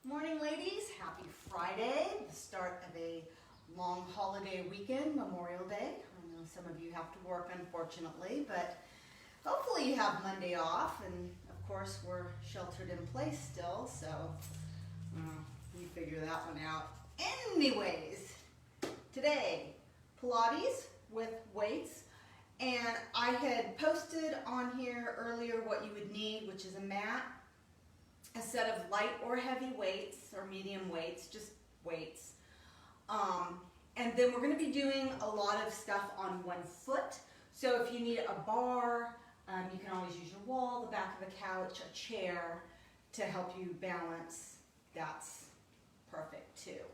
Morning, ladies. Happy Friday, the start of a long holiday weekend, Memorial Day. I know some of you have to work, unfortunately, but hopefully you have Monday off, and of course we're sheltered in place still, so you figure that one out. Anyways, today, Pilates with weights, and I had posted on here earlier what you would need, which is a mat, a set of light or heavy weights or medium weights, just weights. And then we're going to be doing a lot of stuff on one foot. So if you need a bar, you can always use your wall, the back of a couch, a chair to help you balance. That's perfect too.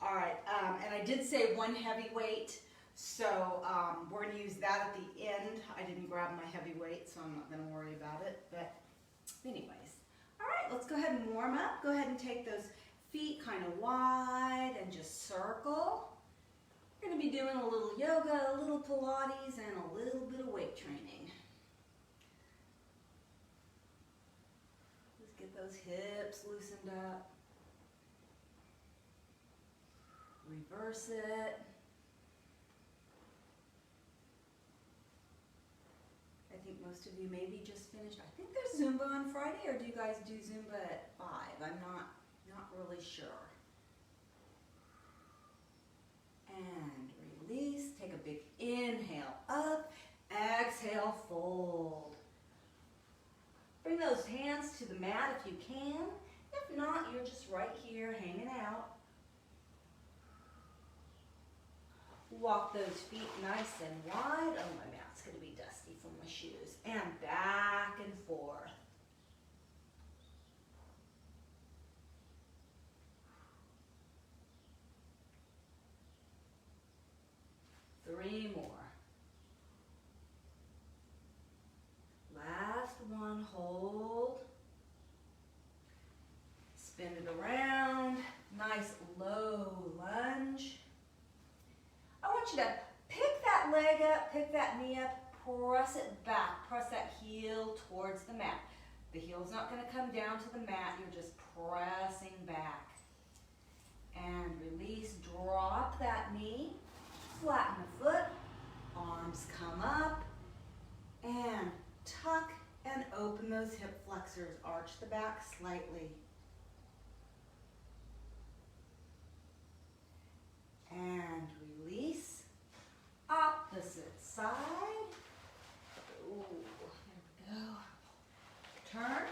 All right, and I did say one heavy weight, so we're going to use that at the end. I didn't grab my heavy weight, so I'm not going to worry about it. But anyways. All right, let's go ahead and warm up. Go ahead and take those feet kind of wide and just circle. We're going to be doing a little yoga, a little Pilates, and a little bit of weight training. Just get those hips loosened up. Reverse it. I think most of you maybe just finished. I think there's Zumba on Friday, or do you guys do Zumba at 5? I'm not really sure. And release. Take a big inhale up. Exhale, fold. Bring those hands to the mat if you can. If not, you're just right here hanging out. Walk those feet nice and wide. Oh, my mat's going to be dusty from my shoes. And back and forth. Three more. Last one, hold. Spin it around. Nice low lunge. I want you to pick that leg up, pick that knee up, press it back, press that heel towards the mat. The heel's not going to come down to the mat, you're just pressing back. And release, drop that knee, flatten the foot, arms come up, and tuck and open those hip flexors, arch the back slightly. And release, opposite side. Ooh, there we go. Turn.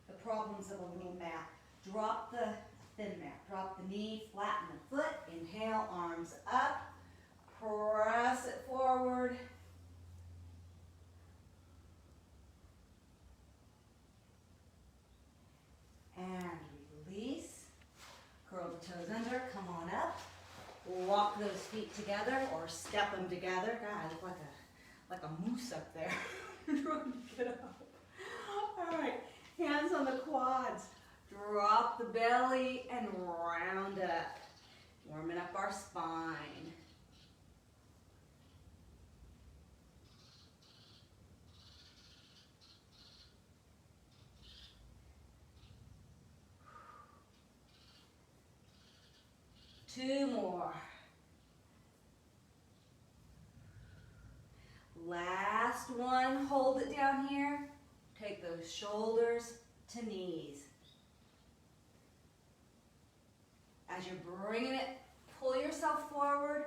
The problems of a little mat. Drop the thin mat. Drop the knee, flatten the foot. Inhale, arms up. Press it forward. And release. Curl the toes under, come on up. Walk those feet together or step them together. God, I look like a moose up there. Trying to get up. All right, hands on the quads. Drop the belly and round up. Warming up our spine. Two more. Last one, hold it down here. Take those shoulders to knees. As you're bringing it, pull yourself forward,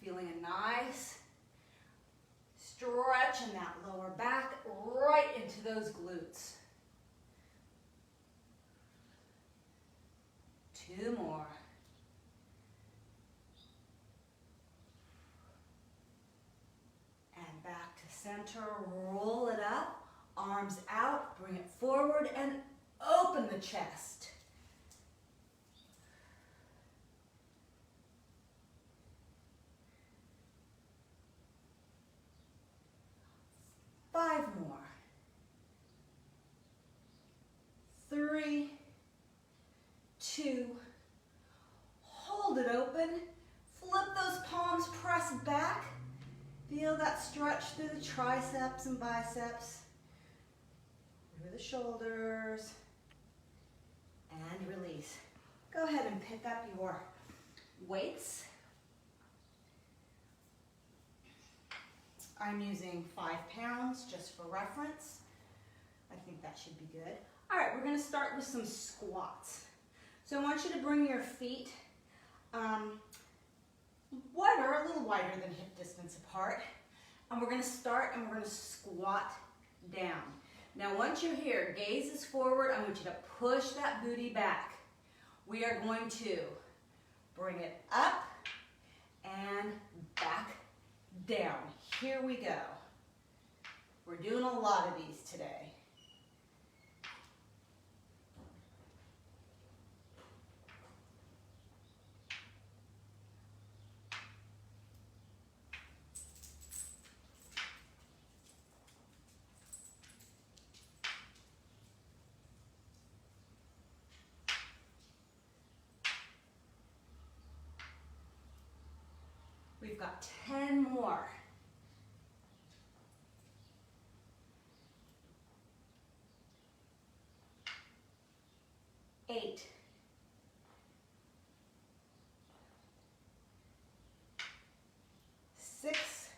feeling a nice stretch in that lower back, right into those glutes. Two more. And back to center, roll it up, arms out, bring it forward and open the chest. Five more. 3, 2, hold it open, flip those palms, press back, feel that stretch through the triceps and biceps. through the shoulders, and release. Go ahead and pick up your weights. I'm using 5 pounds just for reference. I think that should be good. All right, we're gonna start with some squats. So I want you to bring your feet wider, a little wider than hip distance apart. And we're gonna start and we're gonna squat down. Now once you're here, gaze is forward. I want you to push that booty back. We are going to bring it up and back down. Here we go. We're doing a lot of these today. We've got 10 more. 8. 6.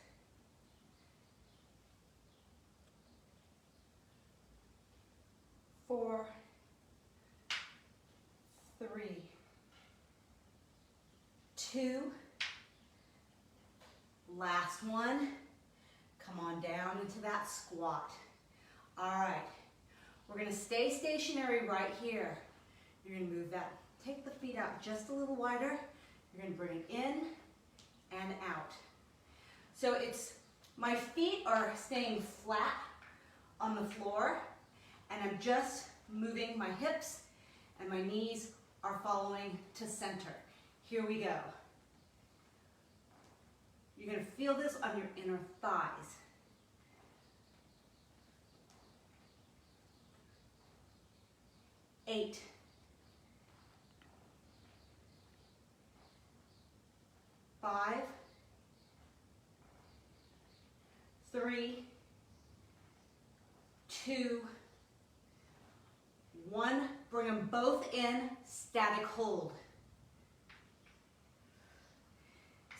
4. 3. 2. Last one. Come on down into that squat. All right. We're going to stay stationary right here. You're going to move that. Take the feet out just a little wider. You're going to bring it in and out. So my feet are staying flat on the floor, and I'm just moving my hips, and my knees are following to center. Here we go. You're going to feel this on your inner thighs. 8. 5. 3. 2. 1. Bring them both in, static hold.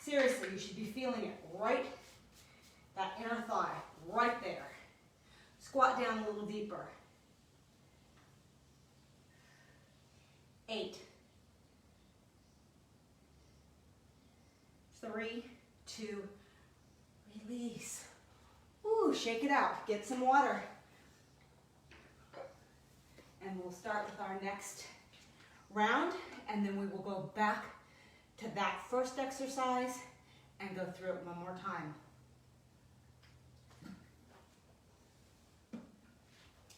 Seriously, you should be feeling it right, that inner thigh, right there. Squat down a little deeper. 8. 3, 2, release. Ooh, shake it out. Get some water. And we'll start with our next round, and then we will go back to that first exercise and go through it one more time.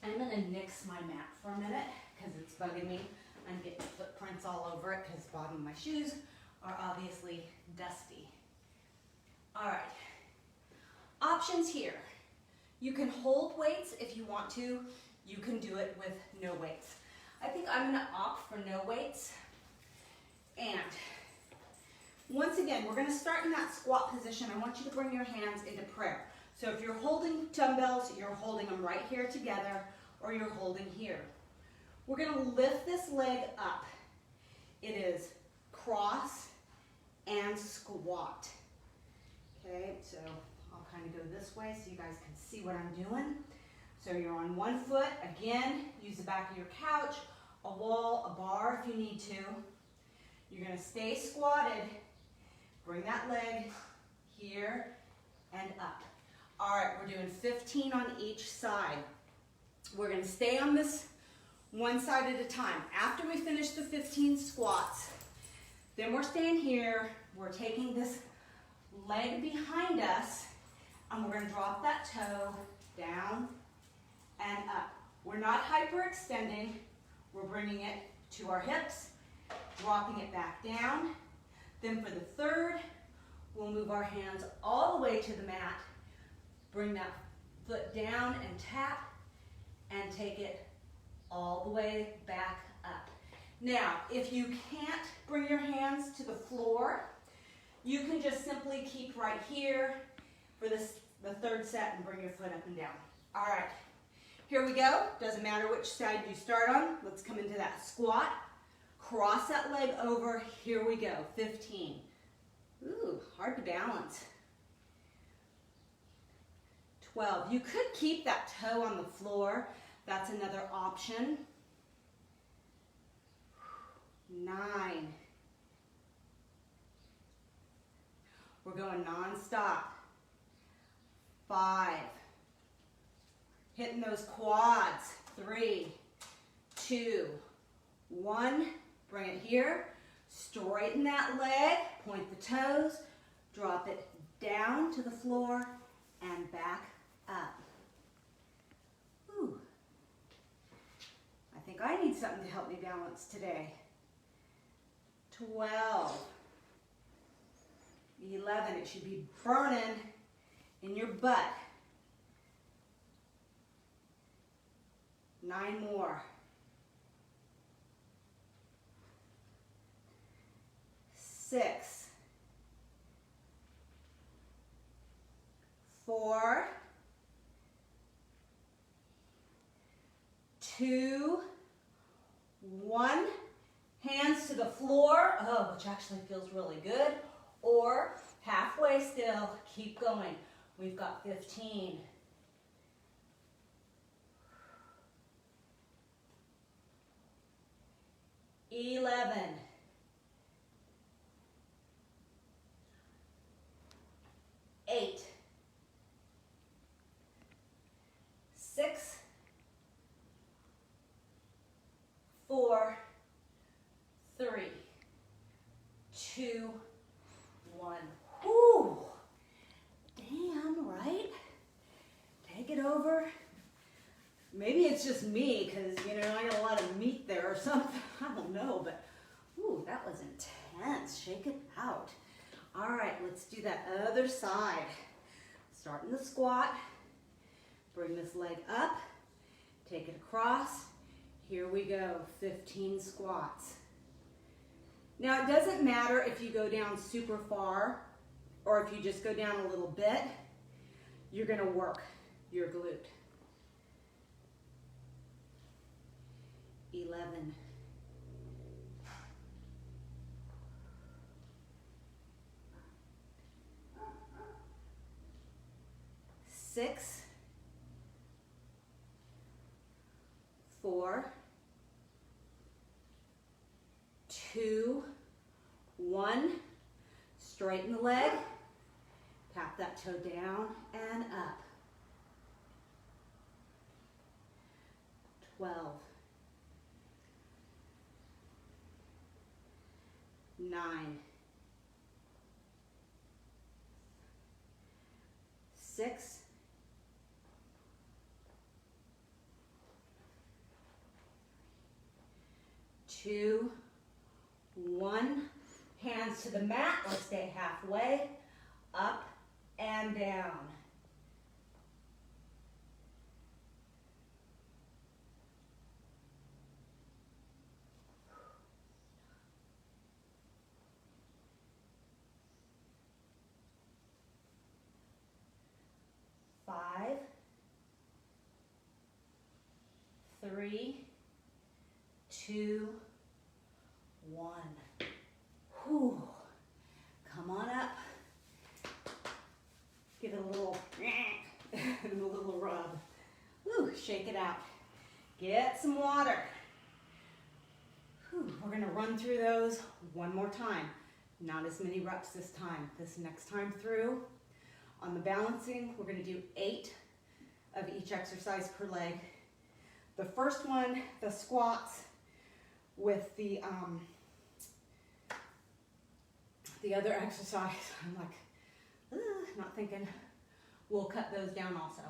I'm going to nix my mat for a minute because it's bugging me. I'm getting footprints all over it because the bottom of my shoes are obviously dusty. All right, options here. You can hold weights if you want to. You can do it with no weights. I think I'm going to opt for no weights. And once again, we're going to start in that squat position. I want you to bring your hands into prayer. So if you're holding dumbbells, you're holding them right here together, or you're holding here. We're going to lift this leg up. It is cross and squat. Okay, so I'll kind of go this way so you guys can see what I'm doing. So you're on one foot. Again, use the back of your couch, a wall, a bar if you need to. You're going to stay squatted. Bring that leg here and up. All right, we're doing 15 on each side. We're going to stay on this one side at a time. After we finish the 15 squats, then we're staying here. We're taking this leg behind us, and we're going to drop that toe down and up. We're not hyperextending. We're bringing it to our hips, dropping it back down. Then for the third, we'll move our hands all the way to the mat, bring that foot down and tap, and take it all the way back up. Now, if you can't bring your hands to the floor, you can just simply keep right here for the third set and bring your foot up and down. All right, here we go. Doesn't matter which side you start on. Let's come into that squat. Cross that leg over. Here we go. 15. Ooh, hard to balance. 12. You could keep that toe on the floor. That's another option. 9. We're going non-stop. 5. Hitting those quads. 3, 2, 1. Bring it here. Straighten that leg. Point the toes. Drop it down to the floor and back up. Ooh. I think I need something to help me balance today. 12. 11. It should be burning in your butt. 9 more. 6. 4. 2. 1. Hands to the floor, which actually feels really good. Or halfway still, keep going. We've got 15. 11. 8. 6. 4. 3. 2. 1. Whew. Damn, right? Take it over. Maybe it's just me because, you know, I got a lot of meat there or something. I don't know, but, ooh, that was intense. Shake it out. All right, let's do that other side. Start in the squat. Bring this leg up. Take it across. Here we go, 15 squats. Now, it doesn't matter if you go down super far or if you just go down a little bit. You're going to work your glute. 11. 6. 4. 2. 1. Straighten the leg. Tap that toe down and up. 12. 9. 6. 2. 1. Hands to the mat or stay halfway. Up and down. 5. 3. 2. 1. Whew. Come on up. Give it a little, and a little rub. Whew, shake it out. Get some water. Whew, we're gonna run through those one more time. Not as many reps this time. This next time through, on the balancing, we're gonna do 8 of each exercise per leg. The first one, the squats, with the other exercise, I'm like, not thinking. We'll cut those down also.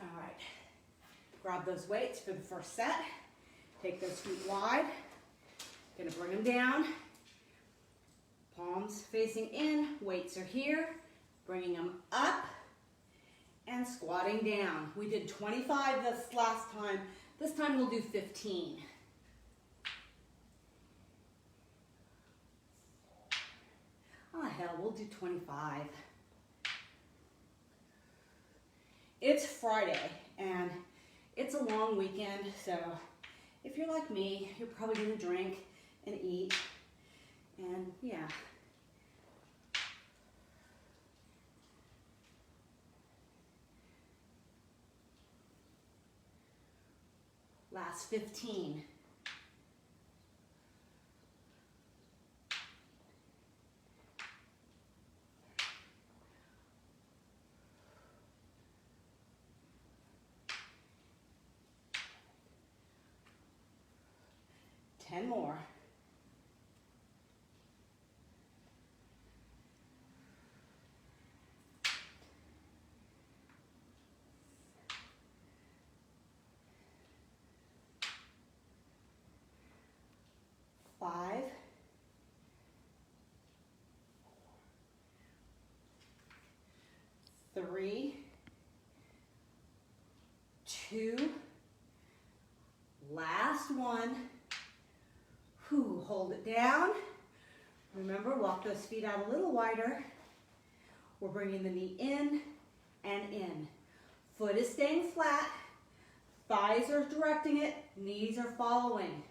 All right, grab those weights for the first set. Take those feet wide. Gonna bring them down. Palms facing in, weights are here. Bringing them up and squatting down. We did 25 this last time. This time we'll do 15. Oh hell, we'll do 25. It's Friday and it's a long weekend, so if you're like me, you're probably gonna drink and eat, and yeah. Last 15. Ten more. Five. 3, 2, last one. Whew, hold it down. Remember, walk those feet out a little wider. We're bringing the knee in and in. Foot is staying flat. Thighs are directing it. Knees are following.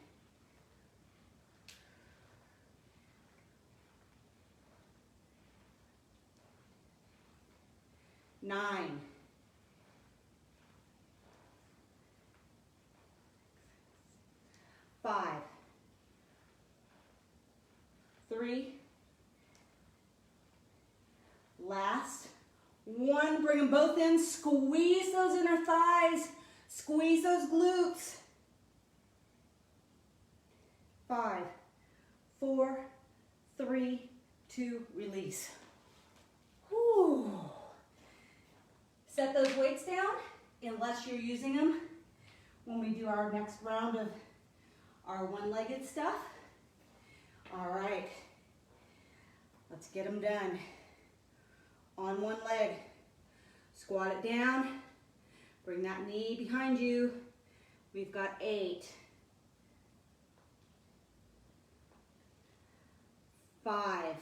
Nine. 5, 3, last one. Bring them both in. Squeeze those inner thighs. Squeeze those glutes. 5, 4, 3, 2, release. Whew. Set those weights down unless you're using them when we do our next round of our one-legged stuff. All right, let's get them done. On one leg, squat it down, bring that knee behind you. We've got 8, 5,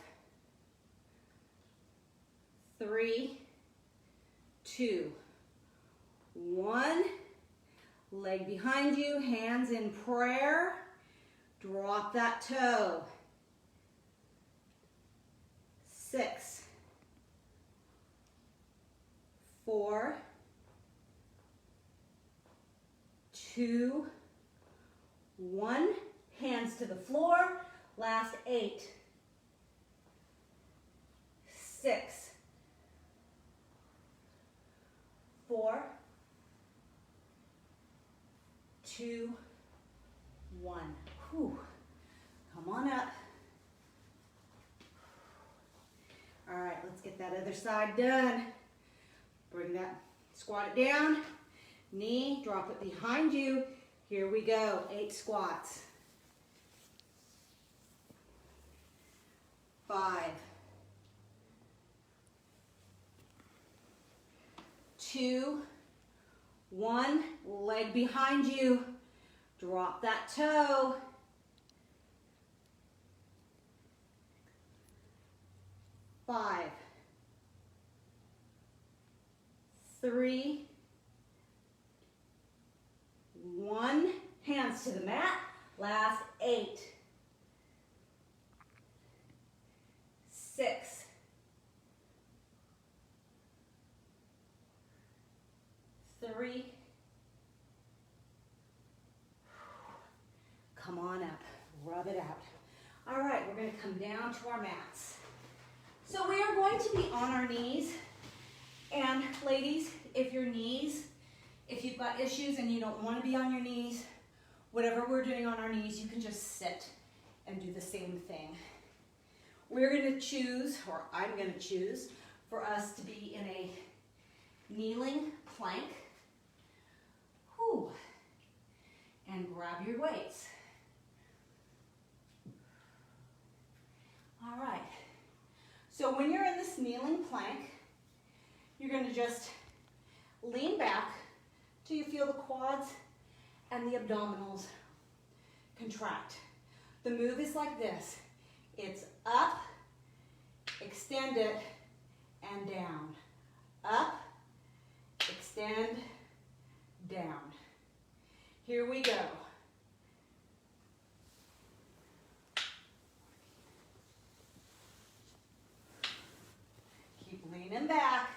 3, 2, 1. Leg behind you, hands in prayer. Drop that toe. 6, 4, 2, 1. Hands to the floor. Last 8, 6, 4, 2, 1. Whew. Come on up. All right, let's get that other side done. Bring that, squat it down, knee, drop it behind you. Here we go, 8 squats. 5, 2, 1, leg behind you. Drop that toe. 5, 3, 1. Hands to the mat. Last 8, 6, 3. Come on up, rub it out. All right, we're going to come down to our mats. So we are going to be on our knees. And ladies, if you've got issues and you don't want to be on your knees, whatever we're doing on our knees, you can just sit and do the same thing. We're going to choose, or I'm going to choose, for us to be in a kneeling plank. Whew. And grab your weights. All right. So when you're in this kneeling plank, you're going to just lean back till you feel the quads and the abdominals contract. The move is like this. It's up, extend it, and down. Up, extend extend, down. Here we go. Keep leaning back.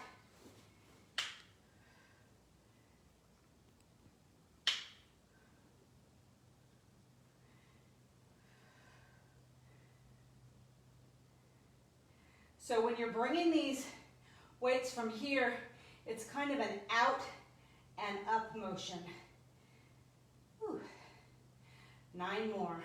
So when you're bringing these weights from here, it's kind of an out and up motion. Whew. 9 more.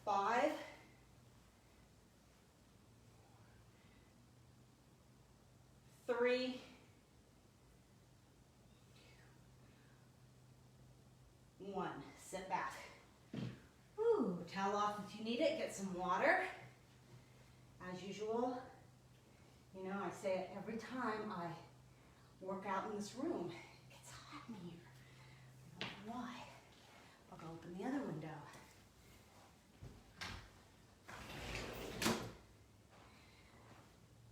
Five. 3. 1. Sit back. Ooh, towel off if you need it. Get some water. As usual, you know, I say it every time I work out in this room. It gets hot in here. I don't know why. I'll go open the other window.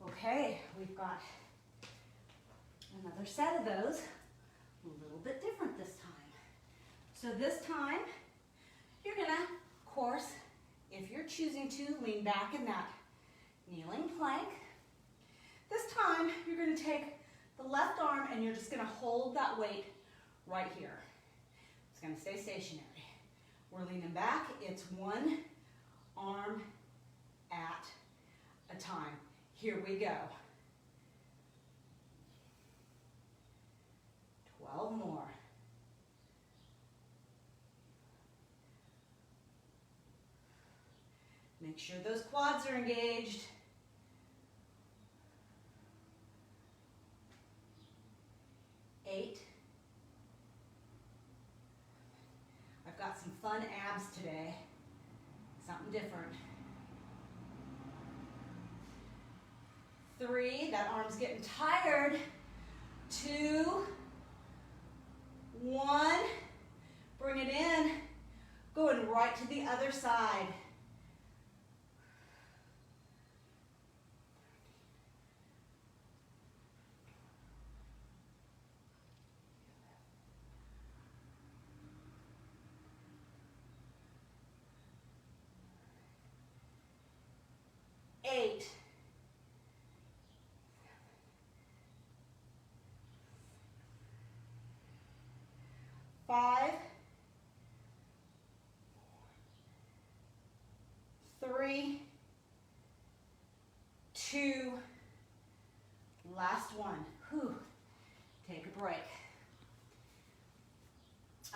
Okay, we've got another set of those. A little bit different this time. So this time, you're gonna, of course, if you're choosing to, lean back in that kneeling plank. This time, you're gonna take the left arm and you're just gonna hold that weight right here. It's gonna stay stationary. We're leaning back. It's one arm at a time. Here we go. 12 more. Make sure those quads are engaged. 8. I've got some fun abs today. Something different. 3, that arm's getting tired. 2, 1, bring it in. Going right to the other side. 8. 5. 3. 2. Last one. Whew. Take a break.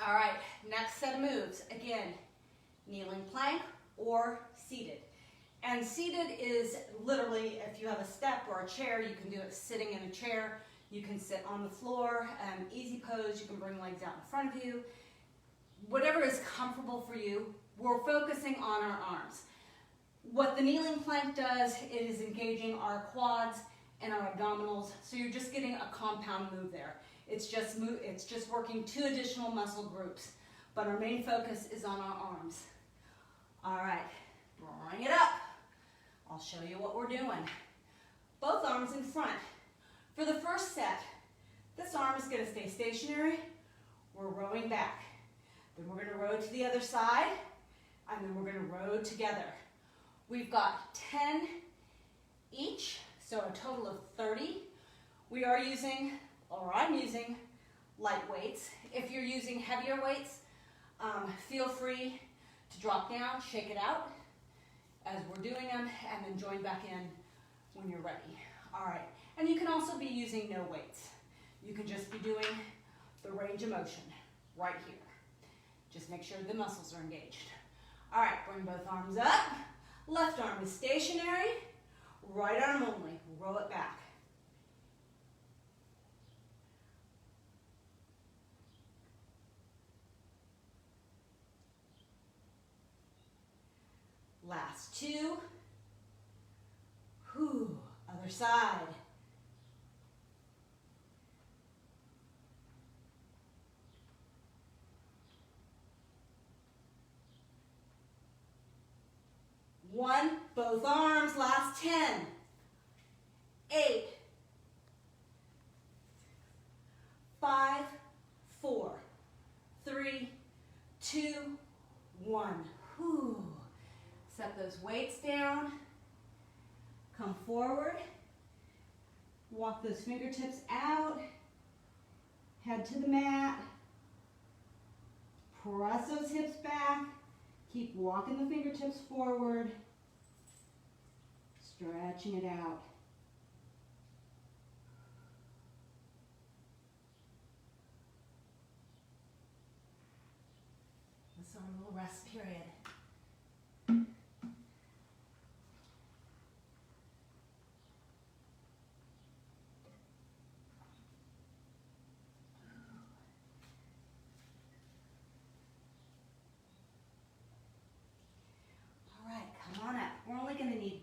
All right, next set of moves. Again, kneeling plank or seated. And seated is literally, if you have a step or a chair, you can do it sitting in a chair. You can sit on the floor, easy pose. You can bring legs out in front of you. Whatever is comfortable for you. We're focusing on our arms. What the kneeling plank does, it is engaging our quads and our abdominals. So you're just getting a compound move there. It's just working 2 additional muscle groups. But our main focus is on our arms. All right, bring it up. I'll show you what we're doing. Both arms in front. For the first set, this arm is going to stay stationary. We're rowing back. Then we're going to row to the other side, and then we're going to row together. We've got 10 each, so a total of 30. We are using, or I'm using, light weights. If you're using heavier weights, feel free to drop down, shake it out as we're doing them, and then join back in when you're ready. All right, and you can also be using no weights. You can just be doing the range of motion right here. Just make sure the muscles are engaged. All right, bring both arms up. Left arm is stationary, right arm only. Row it back. Last 2. Whew, other side. Both arms, last 10. 8, 5, 4, 3, 2, 1. Whew. Set those weights down. Come forward. Walk those fingertips out. Head to the mat. Press those hips back. Keep walking the fingertips forward. Stretching it out. This is our little rest period.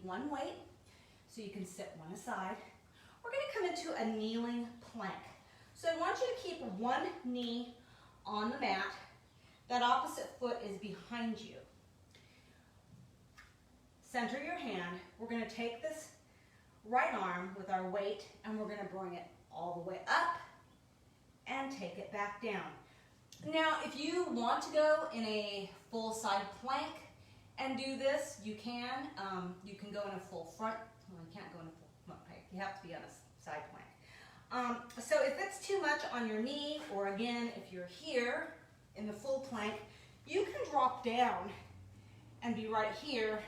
One weight, so you can sit one aside. We're going to come into a kneeling plank. So I want you to keep one knee on the mat. That opposite foot is behind you. Center your hand. We're going to take this right arm with our weight and we're going to bring it all the way up and take it back down. Now, if you want to go in a full side plank and do this, you can. You can go in a full front. Well, you can't go in a full front plank. You have to be on a side plank. So if it's too much on your knee, or again, if you're here in the full plank, you can drop down and be right here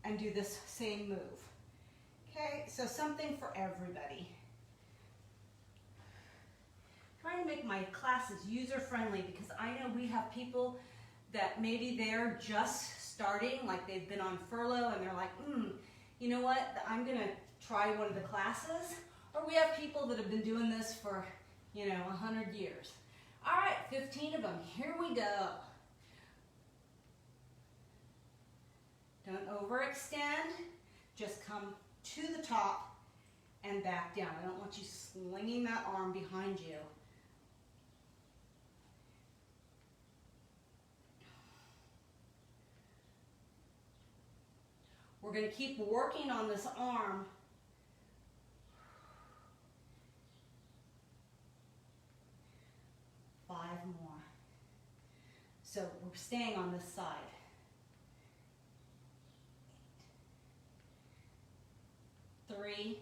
and do this same move. Okay, so something for everybody. Trying to make my classes user-friendly because I know we have people that maybe they're just starting, like they've been on furlough and they're like, you know what, I'm gonna try one of the classes. Or we have people that have been doing this for, 100 years. All right, 15 of them, here we go. Don't overextend, just come to the top and back down. I don't want you slinging that arm behind you. We're going to keep working on this arm. Five more. So we're staying on this side. 3,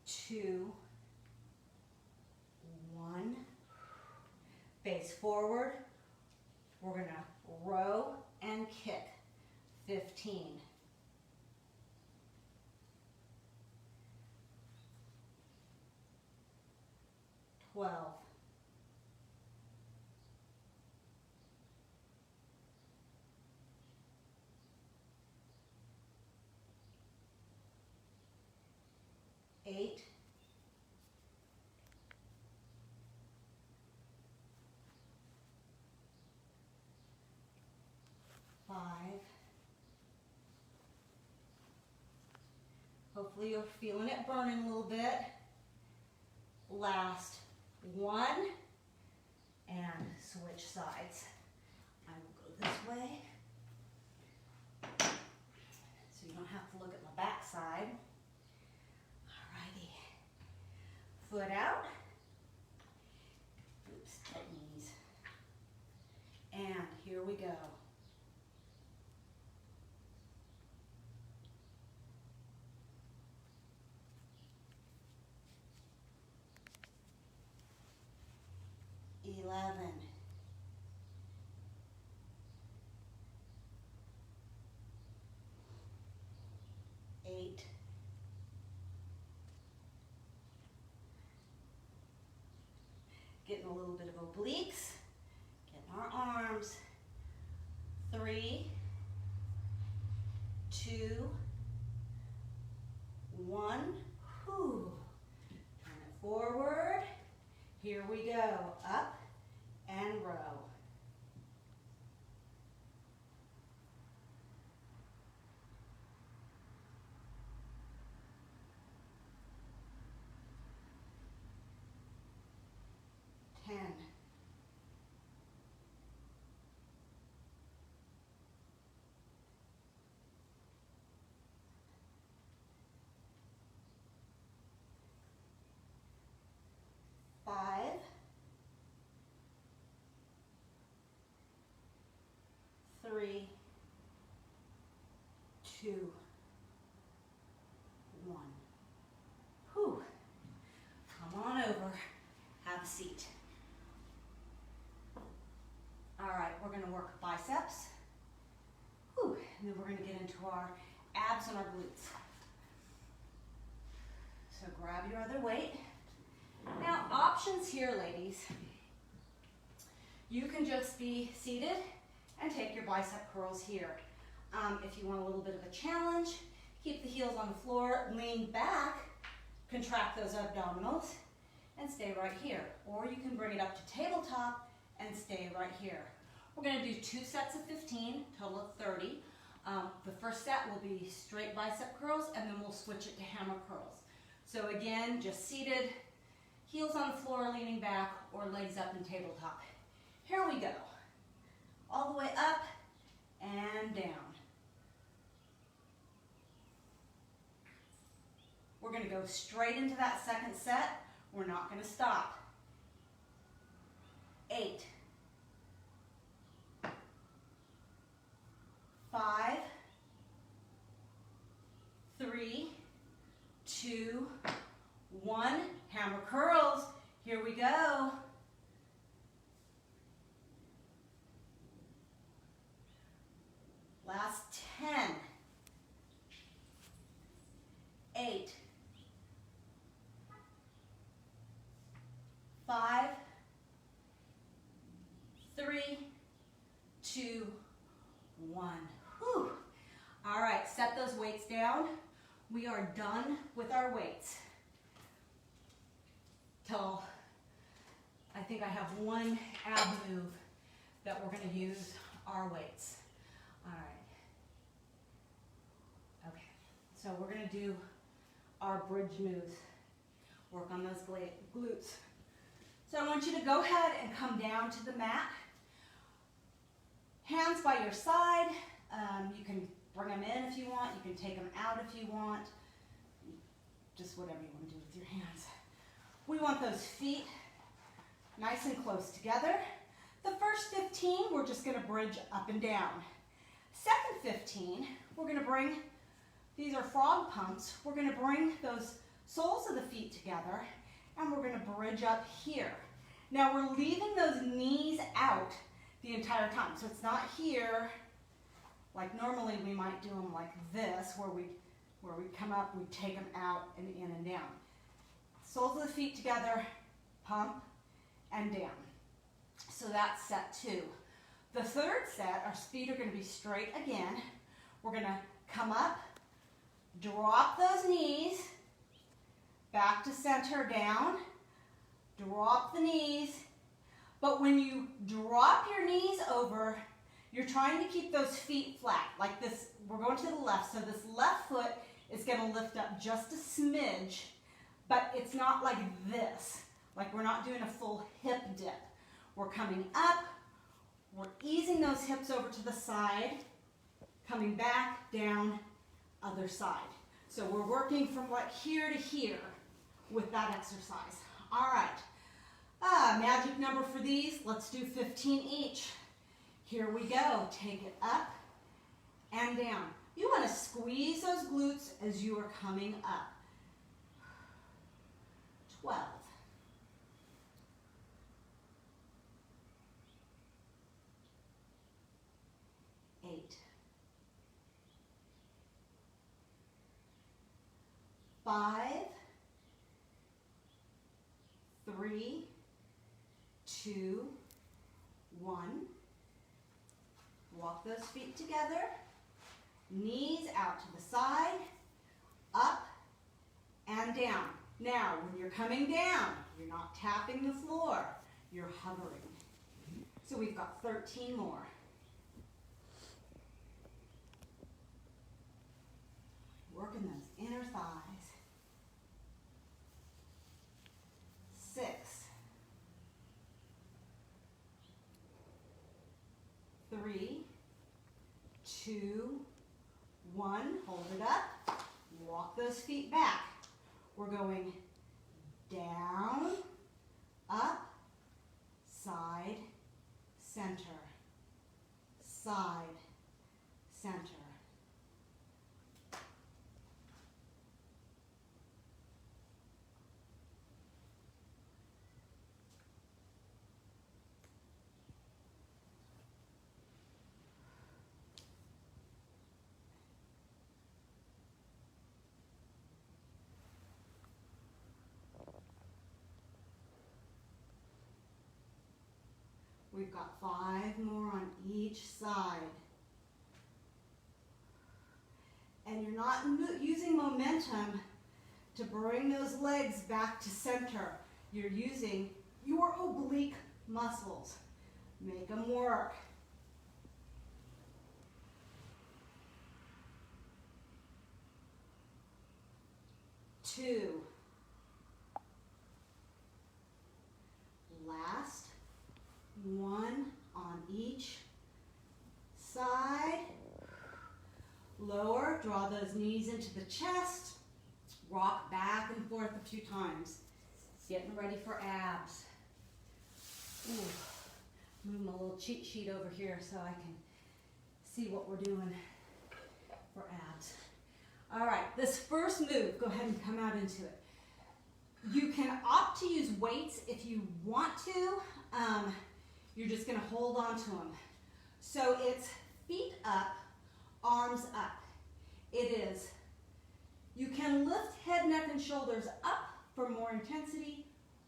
2, 1. Face forward. We're going to row and kick. 15. 12. 8. 5. Hopefully you're feeling it burning a little bit. Last 1. And switch sides. I will go this way. So you don't have to look at my back side. Alrighty. Foot out. Oops, tight knees. And here we go. Getting a little bit of obliques, getting our arms. 3, 2, 1. Whew. Turn it forward. Here we go. Up and row. 2, 1. Whew. Come on over. Have a seat. All right, we're going to work biceps. Whew. And then we're going to get into our abs and our glutes. So grab your other weight. Now, options here, ladies. You can just be seated and take your bicep curls here. If you want a little bit of a challenge, keep the heels on the floor, lean back, contract those abdominals, and stay right here. Or you can bring it up to tabletop and stay right here. We're going to do 2 sets of 15, total of 30. The first set will be straight bicep curls, and then we'll switch it to hammer curls. So again, just seated, heels on the floor, leaning back, or legs up in tabletop. Here we go. All the way up and down. We're going to go straight into that second set. We're not going to stop. 8, 5, 3, 2, 1. Hammer curls. Here we go. Last 10, 8, 5, 3, 2, 1. Whew. All right, set those weights down. We are done with our weights. Till I think I have one ab move that we're going to use our weights. All right. Okay, so we're going to do our bridge moves. Work on those glutes. So I want you to go ahead and come down to the mat. Hands by your side. You can bring them in if you want. You can take them out if you want. Just whatever you want to do with your hands. We want those feet nice and close together. The first 15, we're just going to bridge up and down. Second 15, we're going to bring, these are frog pumps, we're going to bring those soles of the feet together and we're going to bridge up here. Now we're leaving those knees out the entire time. So it's not here, like normally we might do them like this, where we come up, we take them out and in and down. Soles of the feet together, pump and down. So that's set 2. The third set, our feet are going to be straight again. We're going to come up, drop those knees, back to center, down, drop the knees. But when you drop your knees over, you're trying to keep those feet flat, like this. We're going to the left, so this left foot is going to lift up just a smidge, but it's not like this. Like we're not doing a full hip dip. We're coming up, we're easing those hips over to the side, coming back, down, other side. So we're working from like here to here with that exercise. All right, magic number for these, let's do 15 each. Here we go, take it up and down. You want to squeeze those glutes as you are coming up. 12. 8. 5, 3, 2, 1. Walk those feet together. Knees out to the side, up and down. Now, when you're coming down, you're not tapping the floor, you're hovering. So we've got 13 more. Working those inner thighs. 6, 3, 2, 1. Hold it up. Walk those feet back. We're going down, up, side, center, side, center, We've got 5 more on each side. And you're not using momentum to bring those legs back to center. You're using your oblique muscles. Make them work. 2. Last. 1 on each side. Lower, draw those knees into the chest. Rock back and forth a few times. Getting ready for abs. Ooh. Move my little cheat sheet over here so I can see what we're doing for abs. All right, this first move, go ahead and come out into it. You can opt to use weights if you want to. You're just gonna hold on to them. So it's feet up, arms up. It is, you can lift head, neck, and shoulders up for more intensity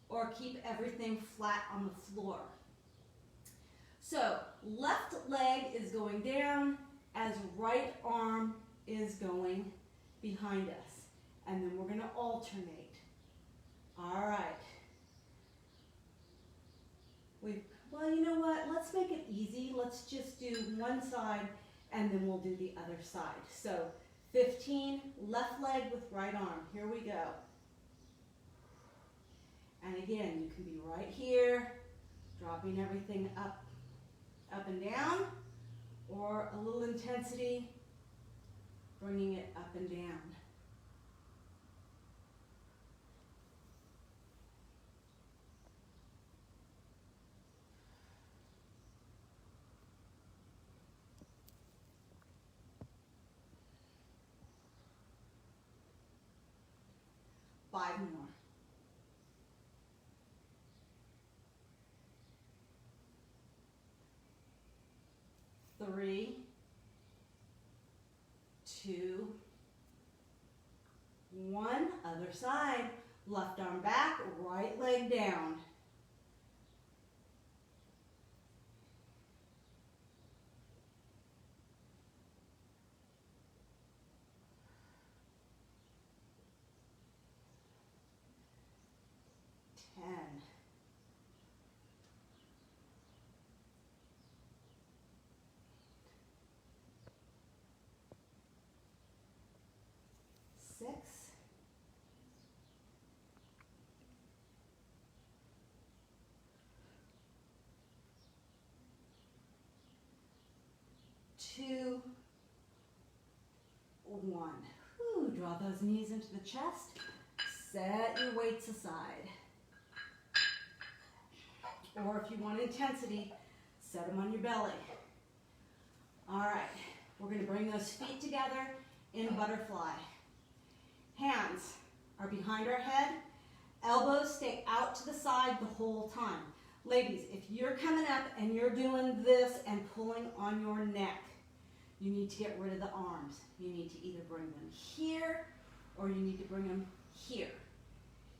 or keep everything flat on the floor. So left leg is going down as right arm is going behind us. And then we're going to alternate. All right. Well, you know what? Let's make it easy. Let's just do one side and then we'll do the other side. So 15, left leg with right arm. Here we go. And again, you can be right here, dropping everything up and down, or a little intensity, bringing it up and down. Five more. 3, 2, 1. Other side. Left arm back, right leg down. Six, 2, 1. Whew, draw those knees into the chest. Set your weights aside. Or if you want intensity, set them on your belly. All right, we're going to bring those feet together in butterfly. Hands are behind our head. Elbows stay out to the side the whole time. Ladies, if you're coming up and you're doing this and pulling on your neck, you need to get rid of the arms. You need to either bring them here or you need to bring them here.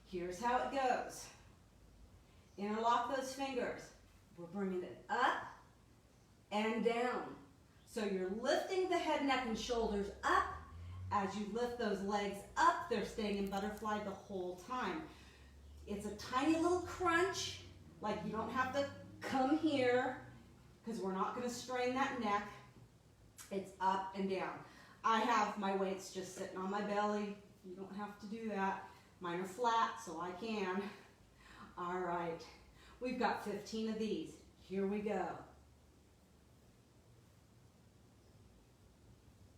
Here's how it goes. Interlock those fingers. We're bringing it up and down. So you're lifting the head, neck, and shoulders up. As you lift those legs up, they're staying in butterfly the whole time. It's a tiny little crunch, like you don't have to come here because we're not going to strain that neck. It's up and down. I have my weights just sitting on my belly. You don't have to do that. Mine are flat, so I can. All right. We've got 15 of these. Here we go.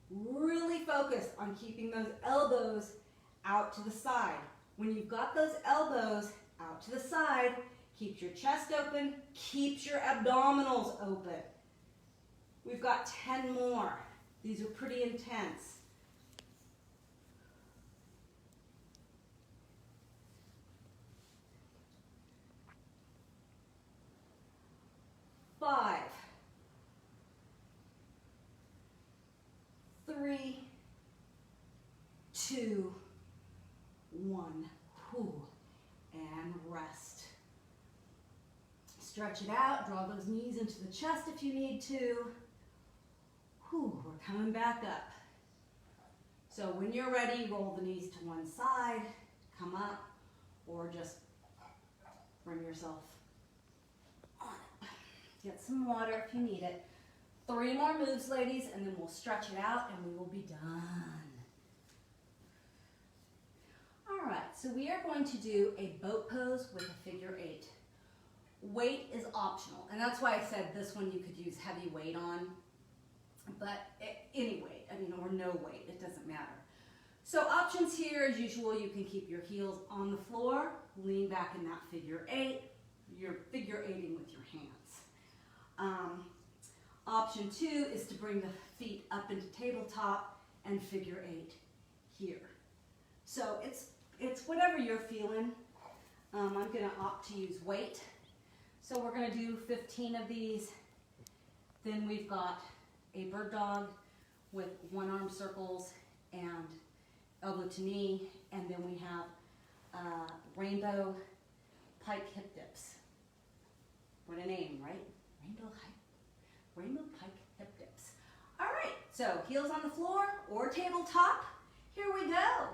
Really focus on keeping those elbows out to the side. When you've got those elbows out to the side, keep your chest open, keeps your abdominals open. We've got 10 more. These are pretty intense. 5, 3, 2, 1. Whew. And rest. Stretch it out, draw those knees into the chest if you need to. Whew, we're coming back up. So when you're ready, roll the knees to one side, come up, or just bring yourself on up. Get some water if you need it. 3 more moves, ladies, and then we'll stretch it out and we will be done. All right, so we are going to do a boat pose with a figure 8. Weight is optional, and that's why I said this one you could use heavy weight on, but any weight, I mean, or no weight, it doesn't matter. So options here, as usual, you can keep your heels on the floor, lean back in that figure 8. You're figure 8ing with your hands. Option 2 is to bring the feet up into tabletop and figure 8 here. So it's whatever you're feeling. I'm going to opt to use weight. So we're going to do 15 of these. Then we've got a bird dog with one arm circles and elbow to knee. And then we have rainbow pike hip dips. What a name, right? Rainbow pike hip dips. All right, so heels on the floor or tabletop. Here we go.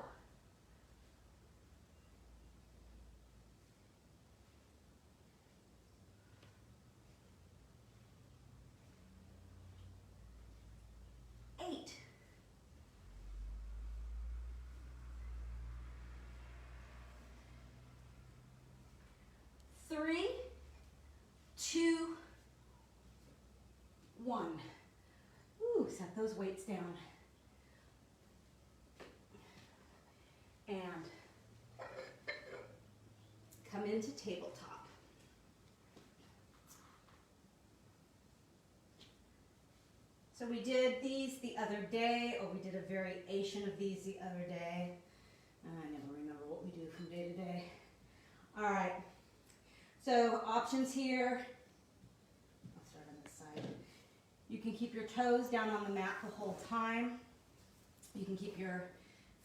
Three, 2, 1. Ooh, set those weights down. And come into tabletop. So we did these the other day, or we did a variation of these the other day. I never remember what we do from day to day. All right. So options here. I'll start on this side. You can keep your toes down on the mat the whole time. You can keep your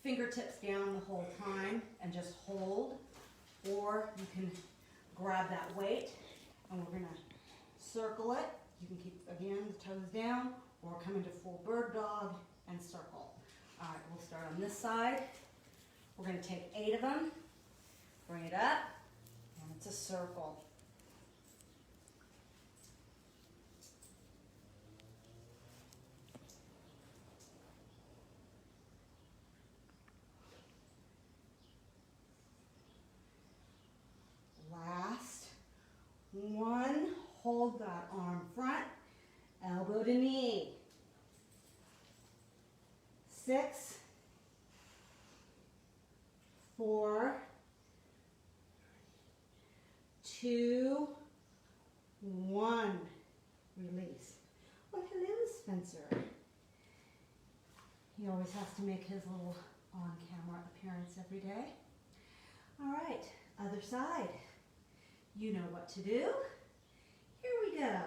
fingertips down the whole time and just hold. Or you can grab that weight and we're going to circle it. You can keep, again, the toes down or come into full bird dog and circle. All right, we'll start on this side. We're going to take 8 of them, bring it up, and it's a circle. Last one, hold that arm front, elbow to knee. 6, 4, 2, 1. Release. Well, hello, Spencer. He always has to make his little on-camera appearance every day. All right, other side. You know what to do. Here we go.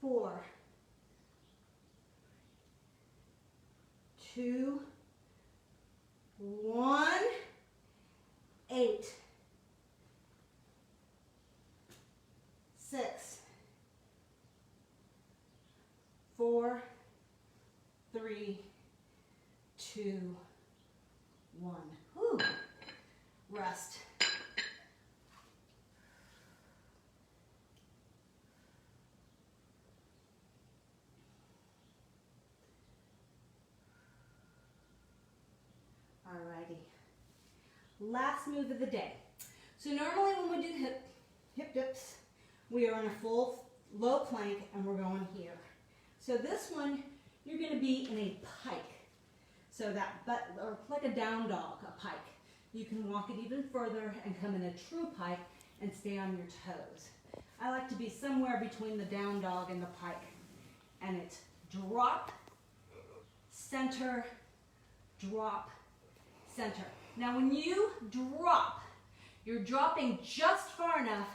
Four, 2, 1, 8, 6, 4, 3, 2, 1. Whew. Rest. Alrighty. Last move of the day. So normally when we do hip dips, we are in a full low plank and we're going here. So this one, you're going to be in a pike. So that butt, or like a down dog, a pike. You can walk it even further and come in a true pike and stay on your toes. I like to be somewhere between the down dog and the pike. And it's drop, center, drop, center. Now when you drop, you're dropping just far enough,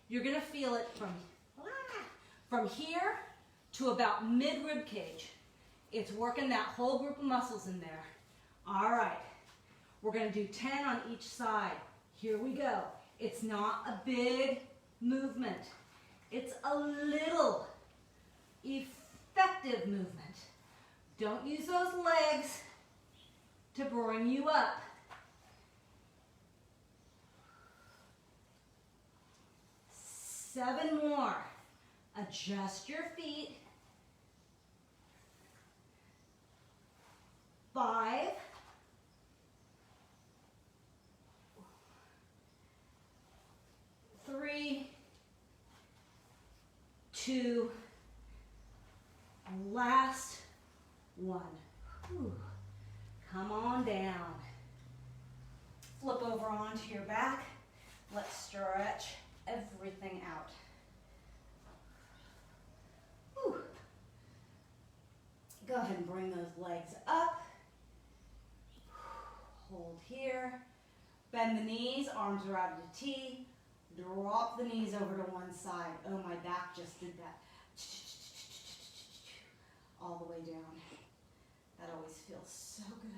you're going to feel it from here to about mid-rib cage. It's working that whole group of muscles in there. All right. We're going to do 10 on each side. Here we go. It's not a big movement. It's a little effective movement. Don't use those legs to bring you up. Seven more. Adjust your feet. 5. 3, 2, last one. Whew. Come on down. Flip over onto your back. Let's stretch everything out. Whew. Go ahead and bring those legs up. Hold here. Bend the knees, arms are out of the T. Drop the knees over to one side. Oh, my back just did that. All the way down. That always feels so good.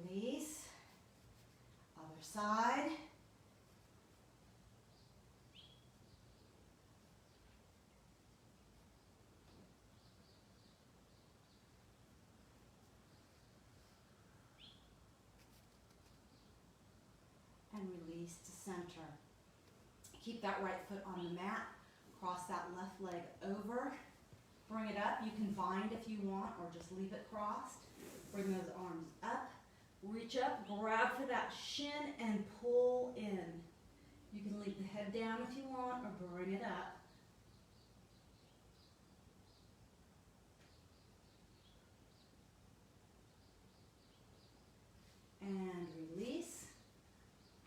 Release. Other side. And release to center. Keep that right foot on the mat. Cross that left leg over. Bring it up. You can bind if you want or just leave it crossed. Bring those arms up. Reach up, grab for that shin and pull in. You can leave the head down if you want or bring it up. And release.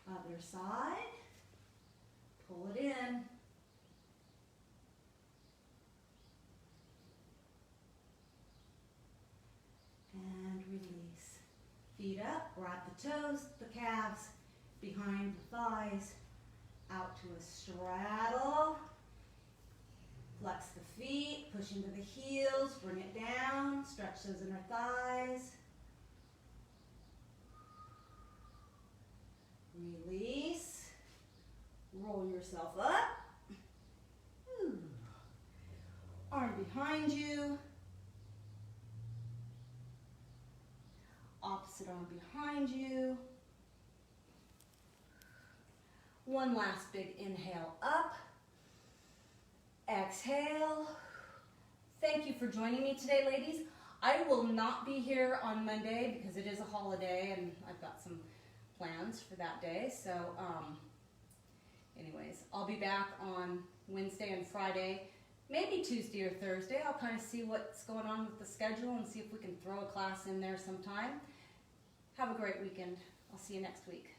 Other side. Pull it in. And release. Feet up, grab the toes, the calves, behind the thighs, out to a straddle. Flex the feet, push into the heels, bring it down, stretch those inner thighs. Release. Roll yourself up. Arm behind you. Opposite arm behind you. One last big inhale up. Exhale. Thank you for joining me today, ladies. I will not be here on Monday because it is a holiday and I've got some plans for that day. So anyways, I'll be back on Wednesday and Friday, maybe Tuesday or Thursday. I'll kind of see what's going on with the schedule and see if we can throw a class in there sometime. Have a great weekend. I'll see you next week.